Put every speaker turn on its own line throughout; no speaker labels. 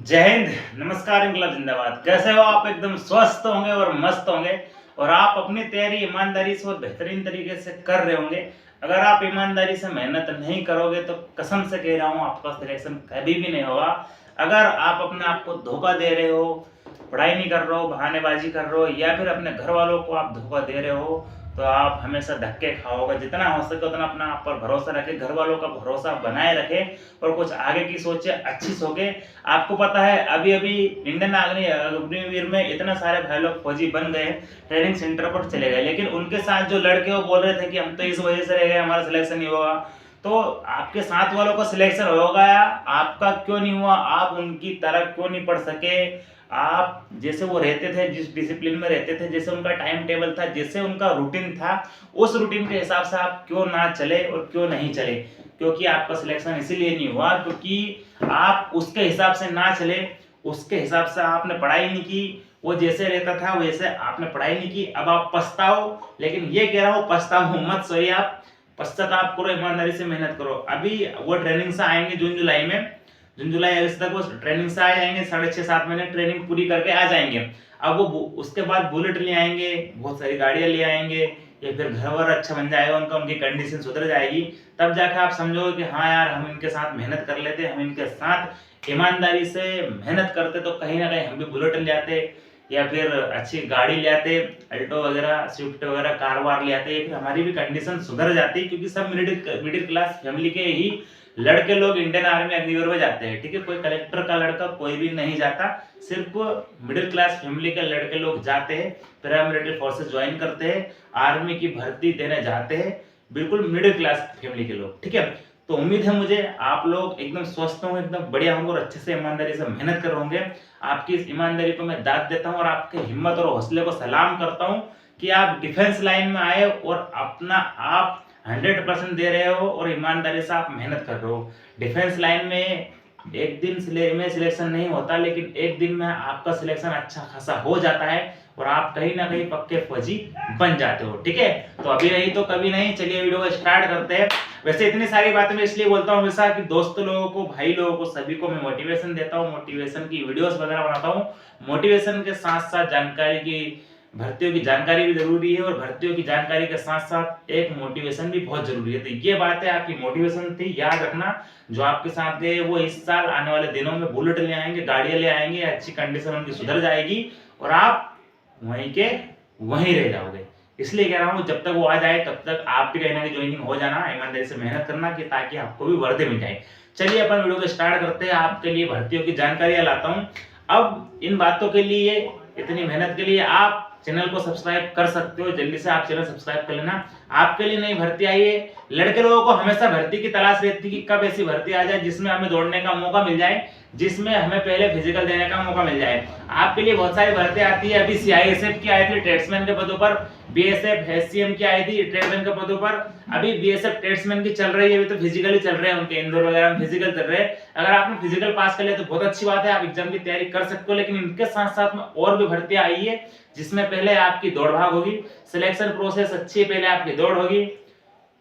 जय हिंद। नमस्कार, इंकलाब जिंदाबाद। कैसे हो आप? एकदम स्वस्थ होंगे और मस्त होंगे और आप अपनी तैयारी ईमानदारी से और बेहतरीन तरीके से कर रहे होंगे। अगर आप ईमानदारी से मेहनत नहीं करोगे तो कसम से कह रहा हूँ आपका सिलेक्शन कभी भी नहीं होगा। अगर आप अपने आप को धोखा दे रहे हो, पढ़ाई नहीं कर रहे हो, बहानेबाजी कर रहे हो या फिर अपने घर वालों को आप धोखा दे रहे हो तो आप हमेशा धक्के खाओगे। जितना हो सके उतना अपना आप पर भरोसा रखें, घर वालों का भरोसा बनाए रखें और कुछ आगे की सोचे, अच्छी सोचे। आपको पता है अभी अभी इंडियन अग्निवीर में इतने सारे भाई लोग फौजी बन गए, ट्रेनिंग सेंटर पर चले गए, लेकिन उनके साथ जो लड़के वो बोल रहे थे कि हम तो इस वजह से रह गए, हमारा सिलेक्शन नहीं होगा। तो आपके साथ वालों का सिलेक्शन होगा, आपका क्यों नहीं हुआ? आप उनकी तरह क्यों नहीं पढ़ सके? आप जैसे वो रहते थे, जिस डिसिप्लिन में रहते थे, जैसे उनका टाइम टेबल था, जैसे उनका रूटीन था, उस रूटीन के हिसाब से आप क्यों ना चले और क्यों नहीं चले? क्योंकि आपका सिलेक्शन इसीलिए नहीं हुआ क्योंकि आप उसके हिसाब से ना चले, उसके हिसाब से आपने पढ़ाई नहीं की। वो जैसे रहता था वैसे आपने पढ़ाई नहीं की। अब आप पछताओ, लेकिन ये कह रहा हूँ पछताओ मत, सोइए आप पश्चाताप करो, ईमानदारी से मेहनत करो। अभी वो ट्रेनिंग से आएंगे जून जुलाई में, जून जुलाई अगस्त तक वो ट्रेनिंग से आ जाएंगे, 6.5-7 महीने ट्रेनिंग पूरी करके आ जाएंगे। अब वो उसके बाद बुलेट ले आएंगे, बहुत सारी गाड़ियां ले आएंगे, या फिर घर वर अच्छा बन जाएगा उनका, उनकी कंडीशन सुधर जाएगी। तब जाकर आप समझोगे कि हाँ यार, हम इनके साथ मेहनत कर लेते, हम इनके साथ ईमानदारी से मेहनत करते तो कहीं ना कहीं हम भी बुलेट ले आते या फिर अच्छी गाड़ी ले आते, अल्टो वगैरह, स्विफ्ट वगैरह, कार वार ले आते, या फिर हमारी भी कंडीशन सुधर जाती। क्योंकि सब मिडिल क्लास फैमिली के ही लड़के लोग इंडियन आर्मी अग्निवीर में जाते हैं। ठीक है, कोई कलेक्टर का लड़का कोई भी नहीं जाता, सिर्फ मिडिल क्लास फैमिली के लड़के लोग जाते हैं, पैरामिलिट्री फोर्सेस ज्वाइन करते हैं, आर्मी की भर्ती देने जाते हैं, बिल्कुल मिडिल क्लास फैमिली के लोग। ठीक है, तो उम्मीद है मुझे आप लोग एकदम स्वस्थ होंगे, एकदम बढ़िया होंगे और अच्छे से ईमानदारी से मेहनत कर होंगे। आपकी इस ईमानदारी को मैं दाद देता हूँ और आपके हिम्मत और हौसले को सलाम करता हूँ कि आप डिफेंस लाइन में आए और अपना आप 100% दे रहे हो और ईमानदारी से आप मेहनत कर रहे हो। डिफेंस लाइन में एक दिन में सिलेक्शन नहीं होता, लेकिन एक दिन में आपका सिलेक्शन अच्छा खासा हो जाता है और आप कहीं ना कहीं पक्के फौजी बन जाते हो। ठीक है, तो अभी नहीं तो कभी नहीं। चलिए वीडियो को स्टार्ट करते हैं। वैसे इतनी सारी बातें मैं इसलिए बोलता हूँ हमेशा कि दोस्त लोगों को, भाई लोगों को, सभी को मैं मोटिवेशन देता हूँ, मोटिवेशन की वीडियोस वगैरह बनाता हूँ। मोटिवेशन के साथ साथ जानकारी की, भर्तियों की जानकारी भी जरूरी है और भर्तियों की जानकारी के साथ साथ एक मोटिवेशन भी बहुत जरूरी है। तो ये बात है, आपकी मोटिवेशन थी, याद रखना। जो आपके साथ गए वो इस साल आने वाले दिनों में बुलेट ले आएंगे, गाड़ियां ले आएंगे, अच्छी कंडीशन उनकी सुधर जाएगी और आप वहीं के वहीं रह जाओगे। इसलिए कह रहा हूँ जब तक वो आ जाए तब तक आप भी कहीं ना कहीं ज्वाइनिंग हो जाना, ईमानदारी से मेहनत करना कि ताकि आपको भी वर्दी मिल जाए। चलिए अपन वीडियो को स्टार्ट करते हैं। आपके लिए भर्तियों की जानकारियां लाता हूँ। अब इन बातों के लिए, इतनी मेहनत के लिए आप चैनल को सब्सक्राइब कर सकते हो। जल्दी से आप चैनल सब्सक्राइब कर लेना। आपके लिए नई भर्ती आई है। लड़के लोगों को हमेशा भर्ती की तलाश रहती है कि कब ऐसी भर्ती आ जाए जिसमें हमें दौड़ने का मौका मिल जाए, जिसमें हमें पहले फिजिकल देने का मौका मिल जाए। आपके लिए बहुत सारी भर्ती आती है। अभी सीआईएसएफ की आई थी ट्रेड्समैन के पदों पर, बीएसएफ एससीएम की आई थी ट्रेडमैन के पदों पर। अभी बीएसएफ ट्रेड्समैन की चल रही है, अभी तो फिजिकली चल रहे हैं उनके, इंदौर वगैरह में फिजिकल चल रहे हैं। अगर आपने फिजिकल पास कर लिया तो बहुत अच्छी बात है, आप एग्जाम की तैयारी कर सकते हो। लेकिन इनके साथ साथ में और भी भर्तियां आई है जिसमें पहले आपकी दौड़ भाग होगी, सिलेक्शन प्रोसेस अच्छी है, पहले आपकी दौड़ होगी,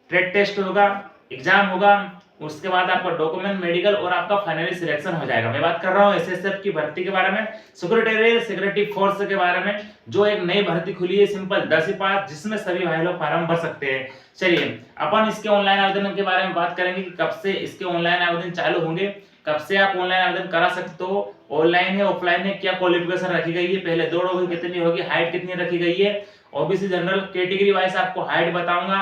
ट्रेड टेस्ट होगा, एग्जाम होगा, उसके बाद आपका डॉक्यूमेंट, मेडिकल और आपका फाइनली सिलेक्शन हो जाएगा। मैं बात कर रहा हूँ एसएसएफ की भर्ती के बारे में, सिक्योरिटी फोर्स के बारे में, जो एक नई भर्ती खुली है, सिंपल 10 पास, जिसमें सभी भाई लोग फॉर्म भर सकते हैं। चलिए अपन इसके ऑनलाइन आवेदन के बारे में बात करेंगे कि कब से इसके ऑनलाइन आवेदन चालू होंगे, कब से आप ऑनलाइन आवेदन करा सकते हो, ऑनलाइन है ऑफलाइन है, क्या क्वालिफिकेशन रखी गई है, पहले दौड़ होगी कितनी होगी, हाइट कितनी रखी गई है, ओबीसी जनरल कैटेगरी वाइज आपको हाइट बताऊंगा,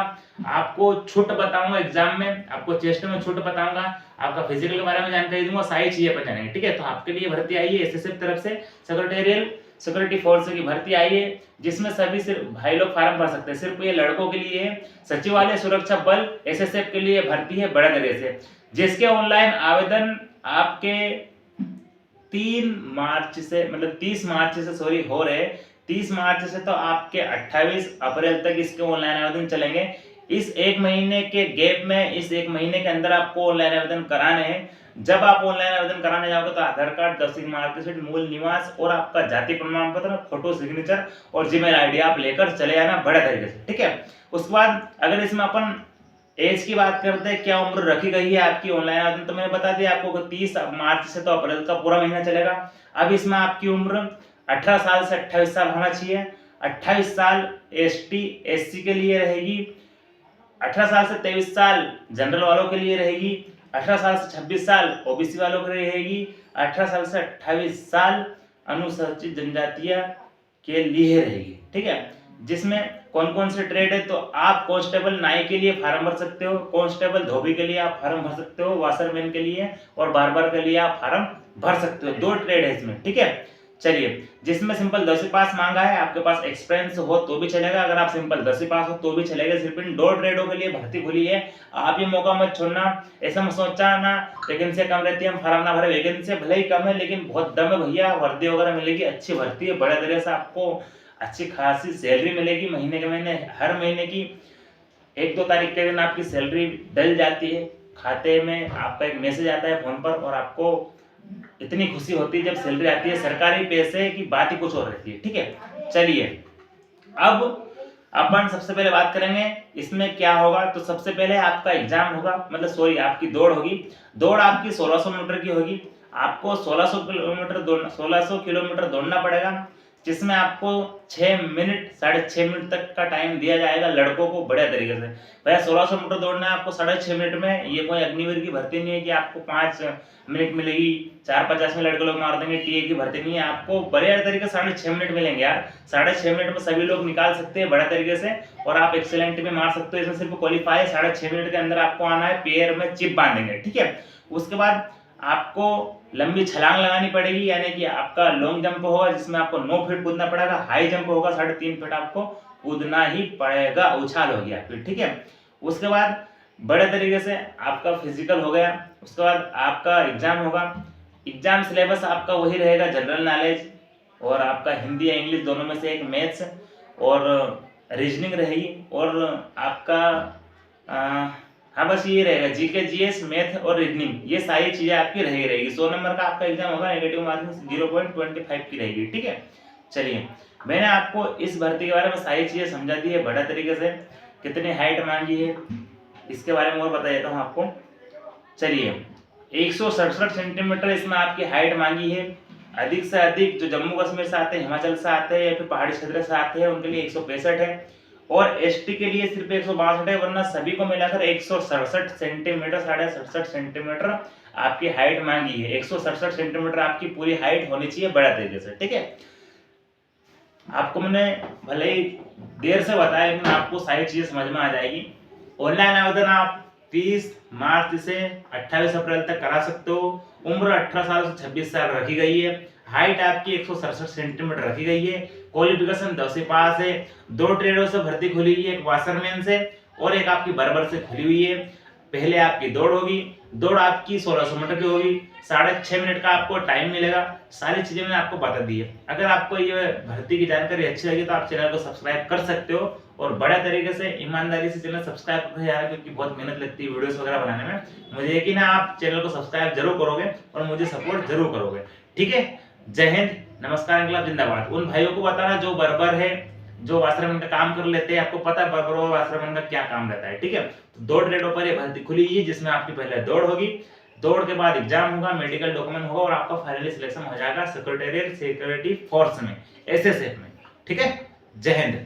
आपको छूट बताऊंगा एग्जाम में, आपको चेस्ट में छूट बताऊंगा, आपका फिजिकल के बारे में जानकारी दूंगा, सारी चीजें पता जानेंगे। ठीक है, तो आपके लिए भर्ती आई है एसएसएफ तरफ से, सेक्रेटेरियल सिक्योरिटी फोर्स की भर्ती आई है, जिसमें सभी सिर्फ भाई लोग फॉर्म भर सकते हैं। सिर्फ ये लड़कों के लिए है। सचिवालय सुरक्षा बल एसएसएफ के लिए भर्ती है बड़ा दरे से, जिसके ऑनलाइन आवेदन आपके 3 मार्च से, मतलब 30 मार्च से सॉरी हो रहे, 30 मार्च से तो आपके 28 अप्रैल तक इसके ऑनलाइन आवेदन चलेंगे। इस एक महीने के गैप में, इस एक महीने के अंदर आपको ऑनलाइन आवेदन कराने हैं। जब आप ऑनलाइन आवेदन कराने जाओगे तो आधार कार्ड, 10वीं मार्कशीट, मूल निवास और आपका जाति प्रमाण पत्र, फोटो, सिग्नेचर और जीमेल आईडी आप लेकर चले जाना बड़े तरीके से। ठीक है, उसके बाद अगर इसमें अपन एज की बात करते हैं, क्या उम्र रखी गई है आपकी ऑनलाइन आवेदन, तो मैंने बता दिया आपको 30 मार्च से तो अप्रैल का पूरा महीना चलेगा। अब इसमें आपकी उम्र 18 साल से 28 साल होना चाहिए। 28 साल एसटी एससी के लिए रहेगी, 18 साल से 23 साल जनरल वालों के लिए रहेगी, 18 साल से 26 साल ओबीसी वालों के लिए रहेगी, 18 साल से 28 साल अनुसूचित जनजातीय के लिए रहेगी। ठीक है, जिसमें कौन कौन से ट्रेड है, तो आप कांस्टेबल नाई के लिए फार्म भर सकते हो, कांस्टेबल धोबी के लिए आप फार्म भर सकते हो, वाशरमैन के लिए और बार्बर के लिए आप फार्म भर सकते हो। 2 ट्रेड है इसमें। ठीक है, चलिए, जिसमें सिंपल 10वीं पास मांगा है, आपके पास एक्सपीरियंस हो तो भी चलेगा, अगर आप सिंपल 10वीं पास हो तो भी चलेगा। सिर्फ इन 2 ट्रेडों के लिए भर्ती खुली है, आप ये मौका मत छोड़ना। ऐसा मत सोचना ना वैकेंसी कम रहती है हम फार्म ना भरे, वैकेंसी भले ही कम है लेकिन बहुत दम है भैया, वर्दी वगैरह मिलेगी, अच्छी भर्ती है, बड़े तरह से आपको अच्छी खासी सैलरी मिलेगी महीने के महीने, हर महीने की 1-2 तारीख के दिन आपकी सैलरी डल जाती है, खाते में आपका एक मैसेज आता है फोन पर और आपको इतनी खुशी होती है जब सैलरी आती है। सरकारी पैसे की बात ही कुछ और रहती है। ठीक है, चलिए अब अपन सबसे पहले बात करेंगे इसमें क्या होगा। तो सबसे पहले आपका एग्जाम होगा, मतलब सॉरी आपकी दौड़ होगी। दौड़ आपकी 1600 मीटर की होगी। आपको 1600 किलोमीटर दौड़ना पड़ेगा, जिसमें आपको 6 मिनट 6.5 मिनट तक का टाइम दिया जाएगा लड़कों को बढ़िया तरीके से। भैया 1600 मीटर दौड़ना है आपको 6.5 मिनट में। ये कोई अग्निवीर की भर्ती नहीं है कि आपको 5 मिनट मिलेगी, 4:50 में लड़के लोग मार देंगे, टीए की भर्ती नहीं है। आपको बढ़िया तरीके से 6.5 मिनट मिलेंगे यार। 6.5 मिनट में सभी लोग निकाल सकते हैं बढ़िया तरीके से और आप एक्सीलेंट में मार सकते हो। इसमें सिर्फ क्वालिफाई 6.5 मिनट के अंदर आपको आना है, पैर में चिप बांधेंगे। ठीक है, उसके बाद आपको लंबी छलांग लगानी पड़ेगी, यानी कि आपका लॉन्ग जंप होगा जिसमें आपको 9 फीट कूदना पड़ेगा, हाई जंप होगा 3.5 फीट आपको कूदना ही पड़ेगा, उछाल हो गया फिर। ठीक है, उसके बाद बड़े तरीके से आपका फिजिकल हो गया। उसके बाद आपका एग्जाम होगा। एग्जाम सिलेबस आपका वही रहेगा, जनरल नॉलेज और आपका हिंदी या इंग्लिश दोनों में से एक, मैथ्स और रीजनिंग रहेगी और आपका हाँ बस ये रहेगा, जीके जीएस मैथ और रीजनिंग, ये सारी चीजें आपकी रहेगी। 100 नंबर का आपका एग्जाम होगा, नेगेटिव मार्किंग 0.25 की रहेगी। ठीक है, चलिए मैंने आपको इस भर्ती के बारे में सारी चीजें समझा दी है बढ़िया तरीके से। कितनी हाइट मांगी है इसके बारे में और बता देता हूँ आपको। चलिए 167 सेंटीमीटर इसमें आपकी हाइट मांगी है। अधिक से अधिक जो जम्मू कश्मीर से आते हैं, हिमाचल से आते हैं या फिर पहाड़ी क्षेत्र से आते हैं उनके लिए 165 है और एसटी के लिए सिर्फ 162 है, वरना सभी को मिलाकर 167 सेंटीमीटर 67.5 सेंटीमीटर आपकी हाइट मांगी है। 167 सेंटीमीटर आपकी पूरी हाइट होनी चाहिए बड़ा तरीके से। ठीक है, आपको मैंने भले ही देर से बताया लेकिन आपको सारी चीजें समझ में आ जाएगी। ऑनलाइन आवेदन आप 30 मार्च से 28 अप्रैल तक करा सकते हो। उम्र 18 साल से 26 साल रखी गई है। हाइट आपकी 167 सेंटीमीटर रखी गई है। क्वालिफिकेशन 10वीं पास है। 2 ट्रेडों से भर्ती खुली हुई है, एक वाशरमैन से और एक आपकी बार्बर से खुली हुई है। पहले आपकी दौड़ होगी, दौड़ आपकी 1600 मीटर की होगी, 6.5 मिनट का आपको टाइम मिलेगा। सारी चीजें मैंने आपको बता दी है। अगर आपको ये भर्ती की जानकारी अच्छी लगी तो आप चैनल को सब्सक्राइब कर सकते हो और बड़ा तरीके से ईमानदारी से चैनल सब्सक्राइब करें यार, क्योंकि बहुत मेहनत लगती है वीडियोस वगैरह बनाने में। मुझे यकीन है आप चैनल को सब्सक्राइब जरूर करोगे और मुझे सपोर्ट जरूर करोगे। ठीक है, जय हिंद, नमस्कार, इंकलाब जिंदाबाद। उन भाइयों को बताना जो बर्बर है, जो वाशरमैन का काम कर लेते हैं, आपको पता है बर्बर और वाशरमैन का क्या काम रहता है। ठीक है, तो 2 ट्रेडों पर ये भर्ती खुली है जिसमें आपकी पहले दौड़ होगी, दौड़ के बाद एग्जाम होगा, मेडिकल डॉक्यूमेंट होगा और आपका फाइनली सिलेक्शन हो जाएगा सेक्रेटरी फोर्स में, एसएसएफ में। ठीक है, जय हिंद।